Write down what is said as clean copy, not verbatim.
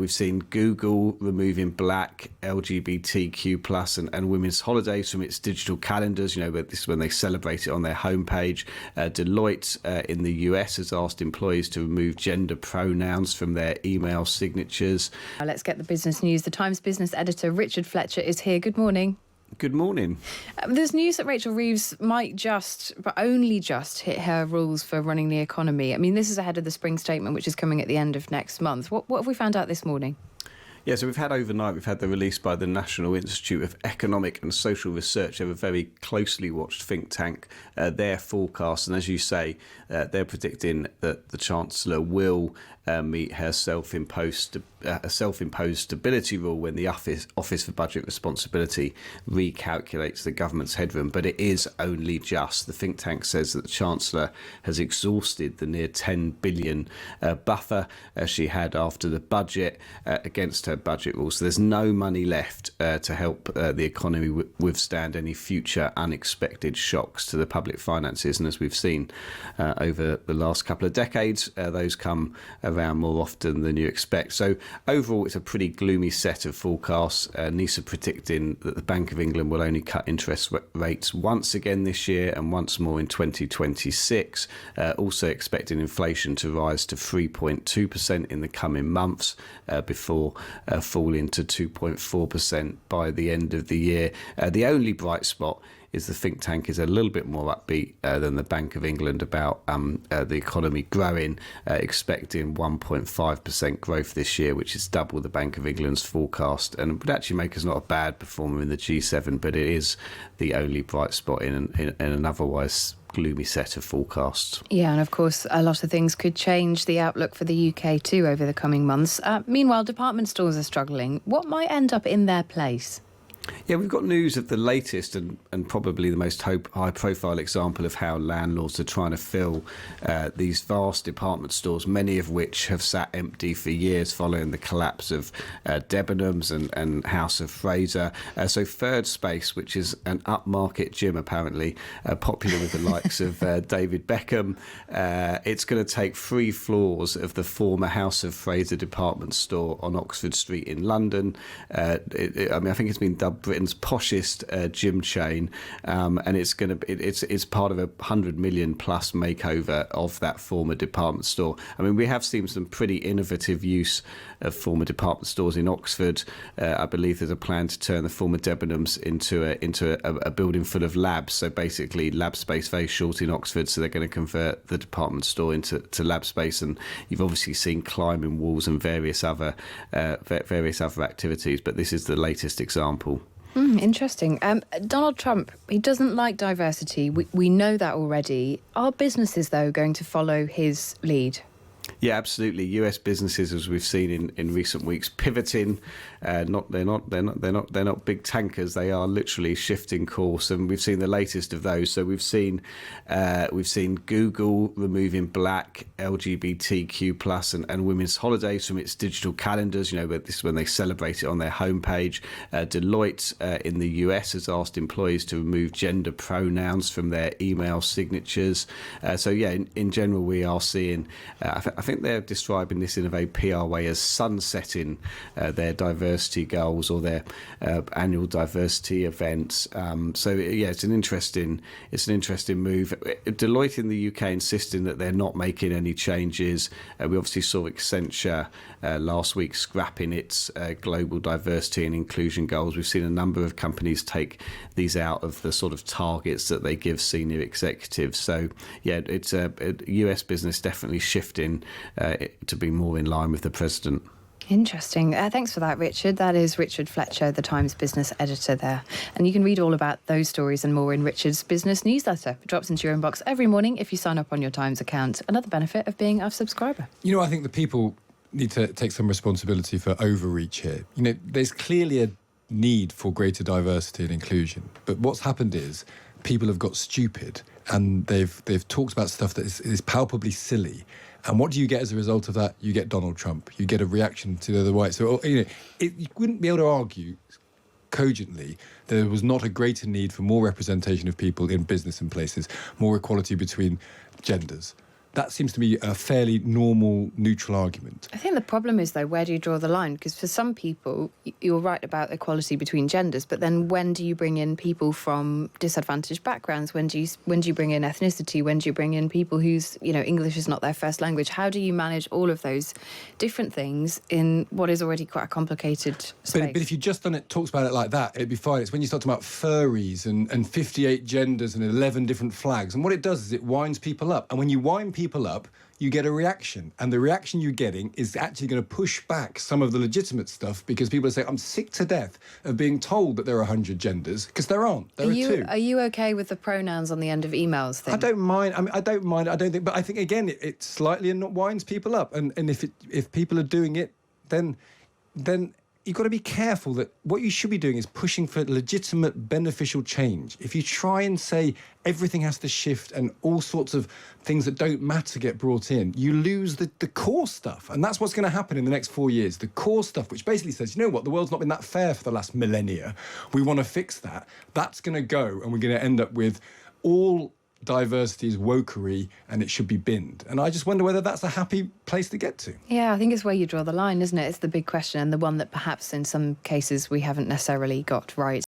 We've seen Google removing Black, LGBTQ plus and women's holidays from its digital calendars. This is when they celebrate it on their homepage. Deloitte in the US has asked employees to remove gender pronouns from their email signatures. Let's get the business news. The Times business editor Richard Fletcher is here. Good morning. Good morning. There's news that Rachel Reeves might but only just hit her rules for running the economy. I mean, this is ahead of the spring statement, which is coming at the end of next month. What have we found out this morning? Yeah, so we've had the release by the National Institute of Economic and Social Research. They're a very closely watched think tank, their forecast. And as you say, they're predicting that the Chancellor will meet her self-imposed stability rule when the Office for Budget Responsibility recalculates the government's headroom. But it is only just. The think tank says that the Chancellor has exhausted the near 10 billion buffer she had after the budget against her budget rules. So there's no money left to help the economy withstand any future unexpected shocks to the public finances. And as we've seen over the last couple of decades, those come around more often than you expect. So overall, it's a pretty gloomy set of forecasts. NISA predicting that the Bank of England will only cut interest rates once again this year and once more in 2026. Also expecting inflation to rise to 3.2% in the coming months before falling to 2.4% by the end of the year. The only bright spot is the think tank is a little bit more upbeat than the Bank of England about the economy growing, expecting 1.5% growth this year, which is double the Bank of England's forecast, and would actually make us not a bad performer in the G7, but it is the only bright spot in an otherwise gloomy set of forecasts. Yeah, and of course, a lot of things could change the outlook for the UK too over the coming months. Meanwhile, department stores are struggling. What might end up in their place? Yeah, we've got news of the latest and probably the most high-profile example of how landlords are trying to fill these vast department stores, many of which have sat empty for years following the collapse of Debenhams and House of Fraser. So Third Space, which is an upmarket gym apparently, popular with the likes of David Beckham, it's going to take 3 floors of the former House of Fraser department store on Oxford Street in London. I think it's been dubbed Britain's poshest gym chain, and it's part of a 100 million plus makeover of that former department store. I mean, we have seen some pretty innovative use of former department stores in Oxford. I believe there's a plan to turn the former Debenhams into a building full of labs. So basically, lab space very short in Oxford. So they're going to convert the department store into lab space. And you've obviously seen climbing walls and various other activities. But this is the latest example. Interesting. Donald Trump, he doesn't like diversity. We know that already. Are businesses, though, going to follow his lead? Yeah, absolutely. US businesses, as we've seen in recent weeks, pivoting. They're not big tankers. They are literally shifting course, and we've seen the latest of those. So we've seen Google removing Black, LGBTQ plus and women's holidays from its digital calendars. This is when they celebrate it on their homepage. Deloitte in the US has asked employees to remove gender pronouns from their email signatures. In general, we are seeing. I think they're describing this in a very PR way as sunsetting their diversity goals or their annual diversity events. It's an interesting move. Deloitte in the UK insisting that they're not making any changes. We obviously saw Accenture last week scrapping its global diversity and inclusion goals. We've seen a number of companies take these out of the sort of targets that they give senior executives. So it's a US business definitely shifting to be more in line with the president. Interesting. Thanks for that, Richard. That is Richard Fletcher, the Times business editor there. And you can read all about those stories and more in Richard's business newsletter. It drops into your inbox every morning if you sign up on your Times account. Another benefit of being a subscriber. I think the people need to take some responsibility for overreach here. There's clearly a need for greater diversity and inclusion. But what's happened is people have got stupid and they've talked about stuff that is palpably silly. And what do you get as a result of that? You get Donald Trump. You get a reaction to the right. So, you wouldn't be able to argue cogently there was not a greater need for more representation of people in business and places, more equality between genders, That seems to be a fairly normal, neutral argument. I think the problem is, though, where do you draw the line? Because for some people, you're right about equality between genders, but then when do you bring in people from disadvantaged backgrounds? When do you bring in ethnicity? When do you bring in people whose, English is not their first language? How do you manage all of those different things in what is already quite a complicated space? But if you just talks about it like that, it'd be fine. It's when you start talking about furries and 58 genders and 11 different flags. And what it does is it winds people up. And when you wind people up, you get a reaction. And the reaction you're getting is actually going to push back some of the legitimate stuff, because people are saying, I'm sick to death of being told that there are 100 genders, because there aren't. There are two. Are you okay with the pronouns on the end of emails thing? I don't mind. I don't mind. I don't think. But I think, again, it slightly winds people up. And if people are doing it, then you've got to be careful that what you should be doing is pushing for legitimate, beneficial change. If you try and say everything has to shift and all sorts of things that don't matter get brought in, you lose the core stuff. And that's what's going to happen in the next 4 years. The core stuff, which basically says, you know what, the world's not been that fair for the last millennia. We want to fix that. That's going to go, and we're going to end up with all diversity is wokery and it should be binned. And I just wonder whether that's a happy place to get to. Yeah, I think it's where you draw the line, isn't it? It's the big question, and the one that perhaps in some cases we haven't necessarily got right.